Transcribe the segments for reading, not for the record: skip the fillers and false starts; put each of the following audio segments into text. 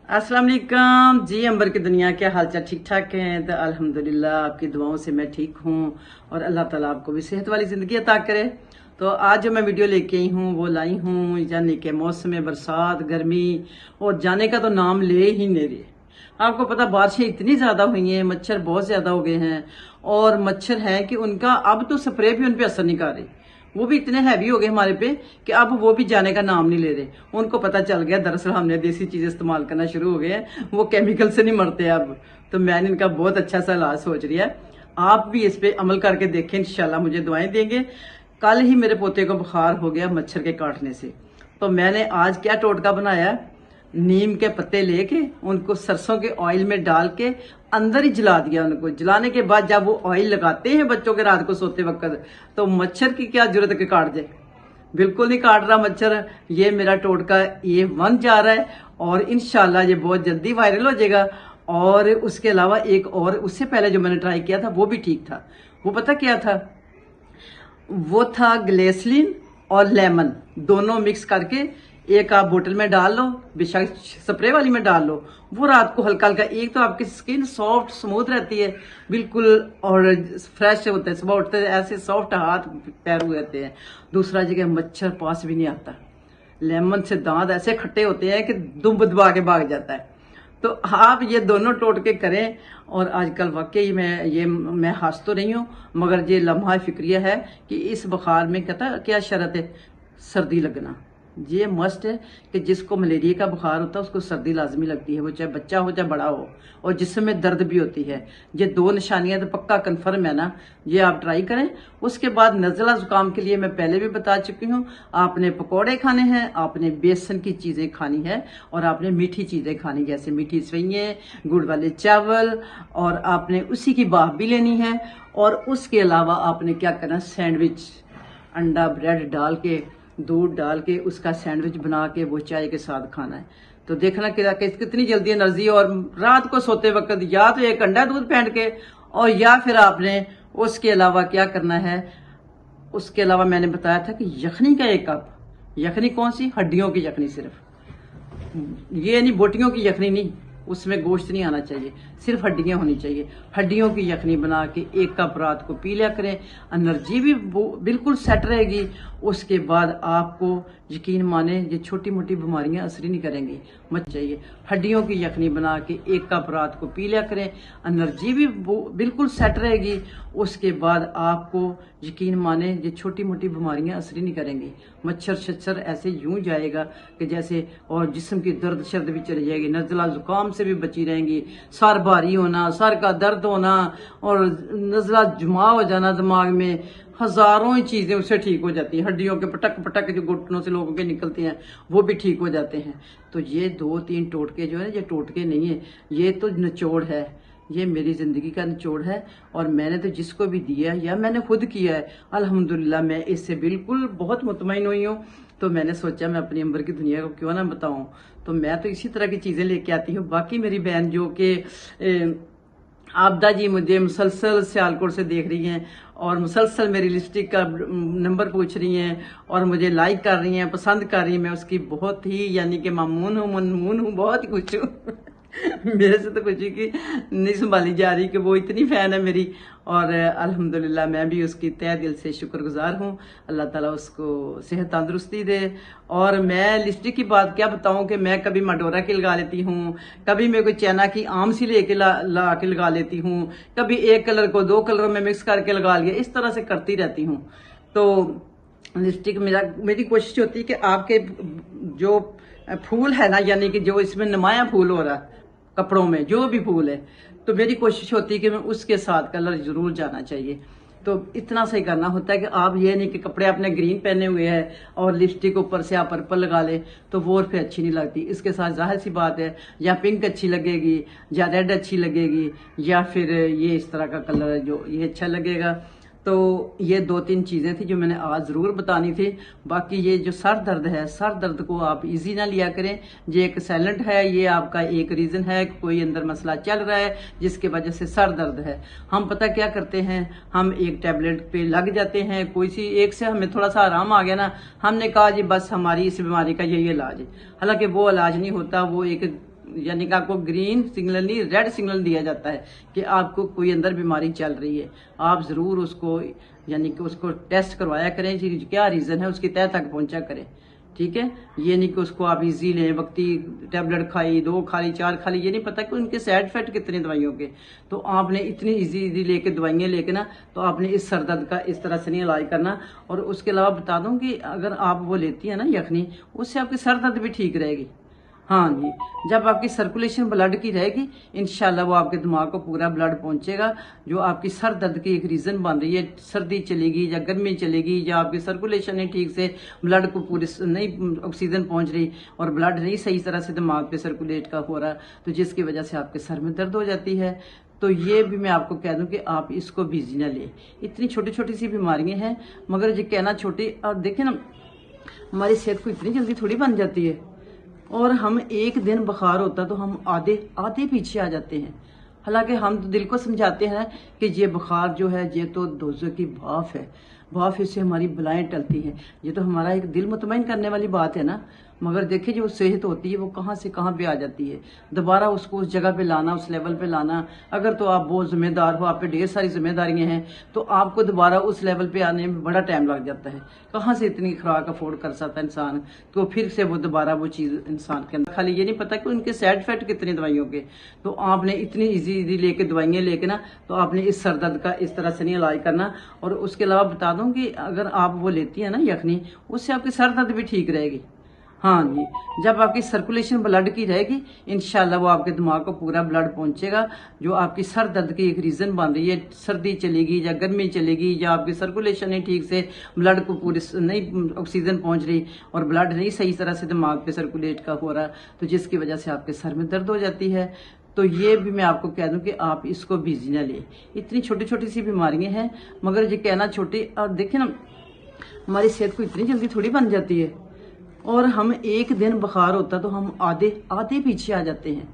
अस्सलाम वालेकुम जी। अंबर की दुनिया क्या हाल चाल, ठीक ठाक हैं? तो अल्हम्दुलिल्लाह आपकी दुआओं से मैं ठीक हूँ और अल्लाह ताला आपको भी सेहत वाली ज़िंदगी अता करे। तो आज जो मैं वीडियो लेके आई हूँ वो लाई हूँ यानी कि मौसम में बरसात गर्मी और जाने का तो नाम ले ही नहीं रही। आपको पता बारिशें इतनी ज़्यादा हुई हैं, मच्छर बहुत ज़्यादा हो गए हैं और मच्छर हैं कि उनका अब तो स्प्रे भी उन पर असर नहीं कर रही। वो भी इतने हैवी हो गए हमारे पे कि अब वो भी जाने का नाम नहीं ले रहे। उनको पता चल गया दरअसल हमने देसी चीजें इस्तेमाल करना शुरू हो गए हैं, वो केमिकल से नहीं मरते अब। तो मैंने इनका बहुत अच्छा सा इलाज सोच लिया। आप भी इस पे अमल करके देखें, इंशाल्लाह मुझे दुआएं देंगे। कल ही मेरे पोते को बुखार हो गया मच्छर के काटने से, तो मैंने आज क्या टोटका बनाया, नीम के पत्ते लेके उनको सरसों के ऑयल में डाल के अंदर ही जला दिया। उनको जलाने के बाद जब वो ऑयल लगाते हैं बच्चों के रात को सोते वक्त, तो मच्छर की क्या जरूरत है कि काट जाए, बिल्कुल नहीं काट रहा मच्छर। ये मेरा टोटका ये बन जा रहा है और इंशाल्लाह ये बहुत जल्दी वायरल हो जाएगा। और उसके अलावा एक और उससे पहले जो मैंने ट्राई किया था वो भी ठीक था। वो पता क्या था, वो था ग्लिसरीन और लेमन दोनों मिक्स करके एक आप बोतल में डाल लो, बेशक स्प्रे वाली में डाल लो। वो रात को हल्का हल्का, एक तो आपकी स्किन सॉफ्ट स्मूथ रहती है बिल्कुल और फ्रेश होते हैं, सुबह उठते ऐसे सॉफ्ट हाथ पैर हुए रहते हैं। दूसरा जगह मच्छर पास भी नहीं आता। लेमन से दांत ऐसे खट्टे होते हैं कि दुब दबा के भाग जाता है। तो आप ये दोनों टोटके करें। और आजकल वाकई मैं हंस तो रही हूँ मगर ये लम्हा फिक्रिया है कि इस बुखार में कहता क्या शर्त है, सर्दी लगना। ये मस्ट है कि जिसको मलेरिया का बुखार होता है उसको सर्दी लाजमी लगती है, वो चाहे बच्चा हो चाहे बड़ा हो, और जिसम में दर्द भी होती है। ये दो निशानियां तो पक्का कन्फर्म है ना, ये आप ट्राई करें। उसके बाद नज़ला जुकाम के लिए मैं पहले भी बता चुकी हूँ, आपने पकौड़े खाने हैं, आपने बेसन की चीज़ें खानी है और आपने मीठी चीज़ें खानी, जैसे मीठी सवैयें, गुड़ वाले चावल, और आपने उसी की भाप भी लेनी है। और उसके अलावा आपने क्या करना, सैंडविच, अंडा ब्रेड डाल के दूध डाल के उसका सैंडविच बना के वो चाय के साथ खाना है। तो देखना कि कितनी जल्दी एनर्जी। और रात को सोते वक्त या तो एक अंडा दूध फेंट के, और या फिर आपने उसके अलावा क्या करना है, उसके अलावा मैंने बताया था कि यखनी का 1 कप। यखनी कौन सी, हड्डियों की यखनी, सिर्फ ये नहीं बोटियों की यखनी नहीं, उसमें गोश्त नहीं आना चाहिए, सिर्फ हड्डियां होनी चाहिए। हड्डियों की यखनी बना के 1 कप रात को पी लिया करें, एनर्जी भी बिल्कुल सेट रहेगी। उसके बाद आपको यकीन माने ये छोटी मोटी बीमारियां असर ही नहीं करेंगी। मत चाहिए, हड्डियों की यखनी बना के 1 कप रात को पी लिया करें, एनर्जी भी बिल्कुल सेट रहेगी। उसके बाद आपको यकीन माने ये छोटी मोटी बीमारियां असर ही नहीं करेंगी। मच्छर शच्छर ऐसे यूं जाएगा कि जैसे, और जिस्म की दर्द शर्द भी चली जाएगी, नज़ला जुकाम से भी बची रहेंगी। सर भारी होना, सर का दर्द होना और नज़ला जमा हो जाना दिमाग में, हजारों ही चीजें उससे ठीक हो जाती हैं। हड्डियों के पटक पटक जो घुटनों से लोगों के निकलते हैं वो भी ठीक हो जाते हैं। तो ये 2-3 टोटके जो है, ये टोटके नहीं है, ये तो निचोड़ है, ये मेरी जिंदगी का निचोड़ है। और मैंने तो जिसको भी दिया या मैंने खुद किया है, अल्हम्दुलिल्लाह मैं इससे बिल्कुल बहुत मुतमईन हुई हूँ। तो मैंने सोचा मैं अपनी अंबर की दुनिया को क्यों ना बताऊं। तो मैं तो इसी तरह की चीजें लेके आती हूँ। बाकी मेरी बहन जो कि आपदा जी मुझे मुसलसल सियालकोट से देख रही हैं और मुसलसल मेरी लिपस्टिक का नंबर पूछ रही हैं और मुझे लाइक कर रही हैं, पसंद कर रही हैं, मैं उसकी बहुत ही यानी कि मामून हूँ, बहुत ही खुश हूँ। मेरे से तो खुशी की नहीं संभाली जा रही कि वो इतनी फैन है मेरी। और अल्हम्दुलिल्लाह मैं भी उसकी तहे दिल से शुक्रगुजार हूँ। अल्लाह ताला उसको सेहत तंदुरुस्ती दे। और मैं लिपस्टिक की बात क्या बताऊं कि मैं कभी मडोरा की लगा लेती हूँ, कभी मैं कोई चैना की आम सी लेके ला के लगा लेती हूँ, कभी एक कलर को 2 कलरों में मिक्स करके लगा लिया, इस तरह से करती रहती हूँ। तो लिपस्टिक मेरी कोशिश होती है कि आपके जो फूल है ना, यानी कि जो इसमें नुमाया फूल हो रहा है कपड़ों में, जो भी फूल है, तो मेरी कोशिश होती है कि मैं उसके साथ कलर जरूर जाना चाहिए। तो इतना सही करना होता है कि आप ये नहीं कि कपड़े आपने ग्रीन पहने हुए हैं और लिपस्टिक ऊपर से आप पर्पल लगा ले, तो वो फिर अच्छी नहीं लगती। इसके साथ जाहिर सी बात है, या पिंक अच्छी लगेगी, या रेड अच्छी लगेगी, या फिर ये इस तरह का कलर है जो ये अच्छा लगेगा। तो ये 2-3 चीजें थी जो मैंने आज जरूर बतानी थी। बाकी ये जो सर दर्द है, सर दर्द को आप इजी ना लिया करें। ये एक साइलेंट है, ये आपका एक रीजन है कि कोई अंदर मसला चल रहा है जिसके वजह से सर दर्द है। हम पता क्या करते हैं, हम एक टैबलेट पे लग जाते हैं, कोई सी एक से हमें थोड़ा सा आराम आ गया ना, हमने कहा जी बस हमारी इस बीमारी का यही इलाज है। हालांकि वो इलाज नहीं होता, वो एक यानी कि आपको ग्रीन सिग्नल नहीं, रेड सिग्नल दिया जाता है कि आपको कोई अंदर बीमारी चल रही है। आप ज़रूर उसको यानी कि उसको टेस्ट करवाया करें, क्या रीज़न है उसकी तह तक पहुंचा करें। ठीक है, ये नहीं कि उसको आप इजी लें, वक्ती टैबलेट खाई, 2 खा ली, 4 खा ली, ये नहीं पता कि उनके साइड इफेक्ट कितने दवाइयों के। तो आपने इतनी इजी लेके दवाइयाँ लेके ना, तो आपने इस सर दर्द का इस तरह से नहीं इलाज करना। और उसके अलावा बता दूं कि अगर आप वो लेती है ना यखनी, उससे आपकी सर दर्द भी ठीक रहेगी। हाँ जी, जब आपकी सर्कुलेशन ब्लड की रहेगी, इंशाल्लाह वो आपके दिमाग को पूरा ब्लड पहुंचेगा। जो आपकी सर दर्द की एक रीज़न बन रही है, सर्दी चलेगी या गर्मी चलेगी या आपकी सर्कुलेशन नहीं ठीक से, ब्लड को पूरी नहीं ऑक्सीजन पहुंच रही और ब्लड नहीं सही तरह से दिमाग पे सर्कुलेट का हो रहा, तो जिसकी वजह से आपके सर में दर्द हो जाती है। तो ये भी मैं आपको कह दूं कि आप इसको बिजी ना लें। इतनी छोटी छोटी सी बीमारियां हैं, मगर ये कहना छोटी, और देखें ना हमारी सेहत को इतनी जल्दी थोड़ी बन जाती है। और हम एक दिन बुखार होता तो हम आधे आधे पीछे आ जाते हैं। हालांकि हम तो दिल को समझाते हैं कि ये बुखार जो है ये तो दोज़ों की भाफ है, भाफ इससे हमारी बलाएं टलती हैं। ये तो हमारा एक दिल मुतमईन करने वाली बात है ना। मगर देखिए जो सेहत होती है वो कहाँ से कहाँ पे आ जाती है। दोबारा उसको उस जगह पे लाना, उस लेवल पे लाना, अगर तो आप बहुत जिम्मेदार हो, आप पे ढेर सारी जिम्मेदारियां हैं, तो आपको दोबारा उस लेवल पे आने में बड़ा टाइम लग जाता है। कहाँ से इतनी खुराक अफोर्ड कर सकता है इंसान, तो फिर से वो दोबारा वो चीज़ इंसान के अंदर। खाली ये नहीं पता कि उनके साइड इफेक्ट कितने दवाइयों के। तो आपने इतनी इजी लेके दवाइयाँ लेके ना, तो आपने इस सर दर्द का इस तरह से नहीं इलाज करना। और उसके अलावा बता दूं कि अगर आप वो लेती है ना यखनी, उससे आपकी सर दर्द भी ठीक रहेगी। हाँ जी, जब आपकी सर्कुलेशन ब्लड की रहेगी, इंशाल्लाह वो आपके दिमाग को पूरा ब्लड पहुंचेगा। जो आपकी सर दर्द की एक रीज़न बन रही है, सर्दी चलेगी या गर्मी चलेगी या आपकी सर्कुलेशन नहीं ठीक से, ब्लड को पूरी नहीं ऑक्सीजन पहुंच रही और ब्लड नहीं सही तरह से दिमाग पे सर्कुलेट का हो रहा, तो जिसकी वजह से आपके सर में दर्द हो जाती है। तो ये भी मैं आपको कह दूं कि आप इसको बिजी ना लें। इतनी छोटी छोटी सी बीमारियां हैं, मगर ये कहना छोटी, और देखिए ना हमारी सेहत को इतनी जल्दी थोड़ी बन जाती है। और हम एक दिन बुखार होता तो हम आधे आधे पीछे आ जाते हैं।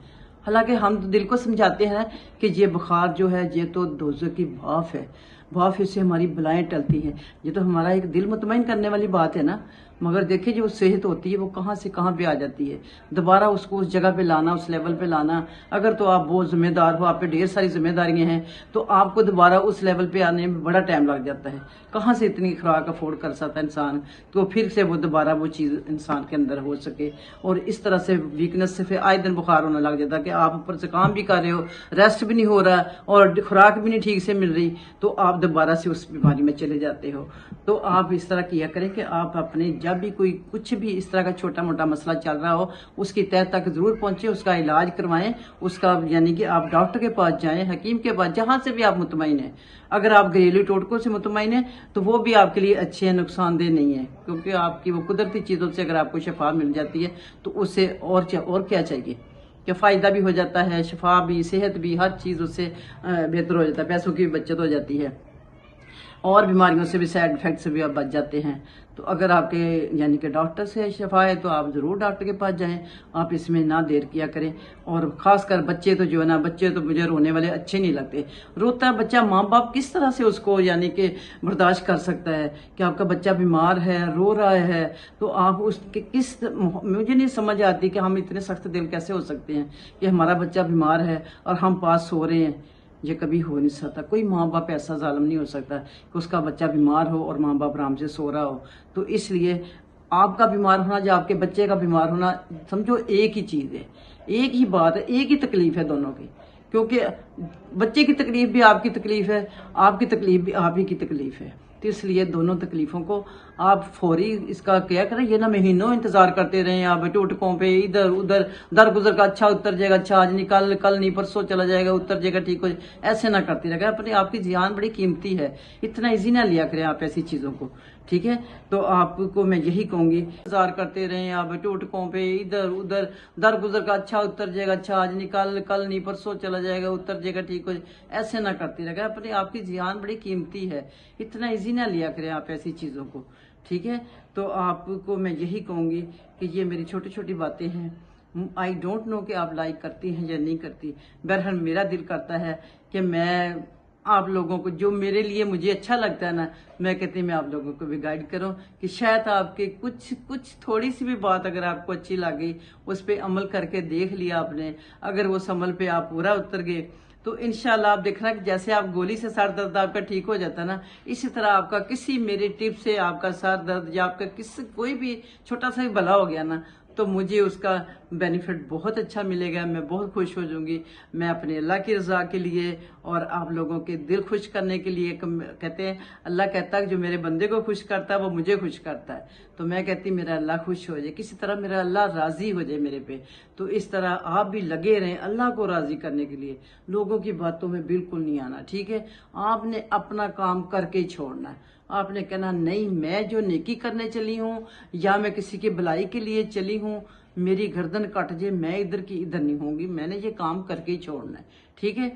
हालांकि हम तो दिल को समझाते हैं कि ये बुखार जो है ये तो दोज़ों की भाफ है, भाफ इससे हमारी बलाएं टलती हैं। ये तो हमारा एक दिल मुतमईन करने वाली बात है ना। मगर देखिए जो सेहत होती है वो कहाँ से कहाँ पे आ जाती है। दोबारा उसको उस जगह पे लाना, उस लेवल पे लाना, अगर तो आप बहुत जिम्मेदार हो, आप पे ढेर सारी जिम्मेदारियां हैं, तो आपको दोबारा उस लेवल पे आने में बड़ा टाइम लग जाता है। कहाँ से इतनी खुराक अफोर्ड कर सकता है इंसान, तो फिर से वो दोबारा वो चीज़ इंसान के अंदर हो सके। और इस तरह से वीकनेस से फिर आए दिन बुखार होने लग जाता है कि आप ऊपर से काम भी कर रहे हो, रेस्ट भी नहीं हो रहा और खुराक भी नहीं ठीक से मिल रही, तो आप दोबारा से उस बीमारी में चले जाते हो। तो आप इस तरह किया करें कि आप अपने जब भी कोई कुछ भी इस तरह का छोटा मोटा मसला चल रहा हो, उसकी तह तक जरूर पहुंचे, उसका इलाज करवाएं, उसका यानी कि आप डॉक्टर के पास जाएं, हकीम के पास, जहां से भी आप मुतमईन हैं। अगर आप घरेलू टोटकों से मुतमईन हैं तो वो भी आपके लिए अच्छे हैं, नुकसानदेह नहीं है, क्योंकि आपकी वो कुदरती चीज़ों से अगर आपको शफा मिल जाती है तो उससे और क्या चाहिए कि फ़ायदा भी हो जाता है, शफा भी, सेहत भी, हर चीज़ उससे बेहतर हो जाता है, पैसों की भी बचत हो जाती है और बीमारियों से भी, साइड इफेक्ट से भी आप बच जाते हैं। तो अगर आपके यानी कि डॉक्टर से शफा है तो आप ज़रूर डॉक्टर के पास जाएं, आप इसमें ना देर किया करें। और ख़ासकर बच्चे तो जो है ना, बच्चे तो मुझे रोने वाले अच्छे नहीं लगते। रोता है बच्चा, माँ बाप किस तरह से उसको यानी कि बर्दाश्त कर सकता है कि आपका बच्चा बीमार है, रो रहा है, तो आप उसके मुझे नहीं समझ आती कि हम इतने सख्त दिल कैसे हो सकते हैं कि हमारा बच्चा बीमार है और हम पास सो रहे हैं। ये कभी हो नहीं सकता। कोई माँ बाप ऐसा जालिम नहीं हो सकता कि उसका बच्चा बीमार हो और माँ बाप आराम से सो रहा हो। तो इसलिए आपका बीमार होना या आपके बच्चे का बीमार होना, समझो एक ही चीज़ है, एक ही बात है, एक ही तकलीफ है दोनों की। क्योंकि बच्चे की तकलीफ भी आपकी तकलीफ है, आपकी तकलीफ भी आप ही की तकलीफ है। तो इसलिए दोनों तकलीफों को आप फौरी इसका क्या करें, ये ना महीनों इंतजार करते रहे आप टोटकों पे, इधर उधर दर गुजर का, अच्छा उतर जाएगा, अच्छा आज निकल, कल नहीं परसों चला जाएगा, उतर जाएगा, ठीक हो जाएगा, ऐसे ना करते रहे। अपनी आपकी जान बड़ी कीमती है, इतना इजी ना लिया करें आप ऐसी चीज़ों को, ठीक है। तो आपको मैं यही कहूंगी, इंतजार करते रहे आप टोटकों पे, इधर उधर दर गुजर का, अच्छा उतर जाएगा, अच्छा आज निकल, कल नहीं परसों चला जाएगा, उतर जाएगा, ठीक हो जाएगा, ऐसे ना करते रहे। अपनी आपकी जान बड़ी कीमती है, इतना इजी ना लिया करें आप ऐसी चीज़ों को, ठीक है। तो आपको मैं यही कहूंगी कि ये मेरी छोटी छोटी बातें हैं। आई डोंट नो कि आप लाइक करती हैं या नहीं करती। बहरहाल मेरा दिल करता है कि मैं آپ لوگوں کو جو میرے لیے مجھے اچھا لگتا ہے نا، میں کہتی ہوں میں آپ لوگوں کو بھی گائیڈ کروں کہ شاید آپ کے کچھ تھوڑی سی بھی بات اگر آپ کو اچھی لگی، اس پہ عمل کر کے دیکھ لیا آپ نے، اگر وہ عمل پہ آپ پورا اتر گئے تو انشاءاللہ آپ دیکھنا کہ جیسے آپ گولی سے سر درد آپ کا ٹھیک ہو جاتا ہے نا، اسی طرح آپ کا کسی میرے ٹپ سے آپ کا سر درد یا آپ کا کوئی بھی چھوٹا سا بھی بھلا ہو گیا نا، تو مجھے اس کا بینیفٹ بہت اچھا ملے گا، میں بہت خوش ہو جاؤں گی۔ میں اپنے اللہ کی رضا کے لیے اور آپ لوگوں کے دل خوش کرنے کے لیے، کہتے ہیں اللہ کہتا ہے کہ جو میرے بندے کو خوش کرتا ہے وہ مجھے خوش کرتا ہے، تو میں کہتی میرا اللہ خوش ہو جائے، کسی طرح میرا اللہ راضی ہو جائے میرے پہ۔ تو اس طرح آپ بھی لگے رہیں اللہ کو راضی کرنے کے لیے، لوگوں کی باتوں میں بالکل نہیں آنا، ٹھیک ہے؟ آپ نے اپنا کام کر کے ہی چھوڑنا ہے۔ آپ نے کہنا نہیں، میں جو نیکی کرنے چلی ہوں یا میں کسی کی بھلائی کے لیے چلی ہوں، میری گردن کٹ جائے، میں ادھر کی ادھر نہیں ہوں گی، میں نے یہ کام کر کے ہی چھوڑنا ہے، ٹھیک ہے؟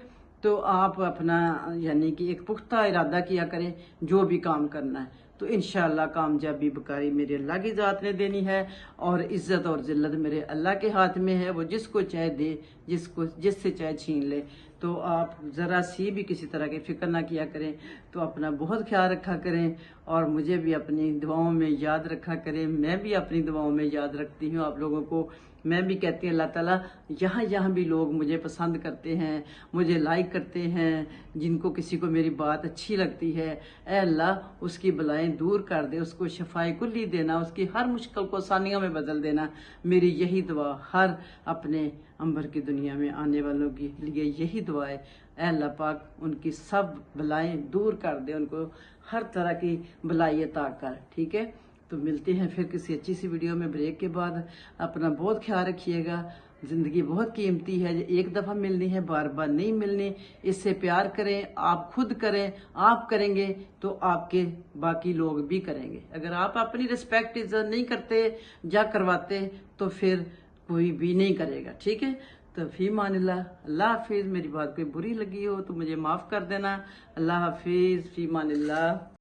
تو آپ اپنا یعنی کہ ایک پختہ ارادہ کیا کریں جو بھی کام کرنا ہے، تو انشاءاللہ کامیابی بکاری میرے اللہ کی ذات نے دینی ہے، اور عزت اور ذلت میرے اللہ کے ہاتھ میں ہے، وہ جس کو چاہے دے، جس سے چاہے چھین لے۔ تو آپ ذرا سی بھی کسی طرح کی فکر نہ کیا کریں، تو اپنا بہت خیال رکھا کریں، اور مجھے بھی اپنی دعاؤں میں یاد رکھا کریں، میں بھی اپنی دعاؤں میں یاد رکھتی ہوں آپ لوگوں کو۔ میں بھی کہتی ہوں اللہ تعالیٰ جہاں بھی لوگ مجھے پسند کرتے ہیں، مجھے لائک کرتے ہیں، جن کو کسی کو میری بات اچھی لگتی ہے، اے اللہ اس کی بلائیں دور کر دے، اس کو شفائے کلی دینا، اس کی ہر مشکل کو آسانیوں میں بدل دینا۔ میری یہی دعا ہر اپنے انبر کی دنیا میں آنے والوں کے لیے یہی دعا ہے، اے اللہ پاک ان کی سب بلائیں دور کر دے، ان کو ہر طرح کی بلائی عطا کر، ٹھیک ہے؟ تو ملتے ہیں پھر کسی اچھی سی ویڈیو میں بریک کے بعد۔ اپنا بہت خیال رکھیے گا، زندگی بہت قیمتی ہے، ایک دفعہ ملنی ہے، بار بار نہیں ملنی، اس سے پیار کریں، آپ خود کریں، آپ کریں گے تو آپ کے باقی لوگ بھی کریں گے۔ اگر آپ اپنی رسپیکٹ عزت نہیں کرتے یا کرواتے تو پھر کوئی بھی نہیں کرے گا، ٹھیک ہے؟ تو فی امان اللہ، اللہ حافظ۔ میری بات کوئی بری لگی ہو تو مجھے معاف کر دینا۔ اللہ حافظ، فی امان اللہ۔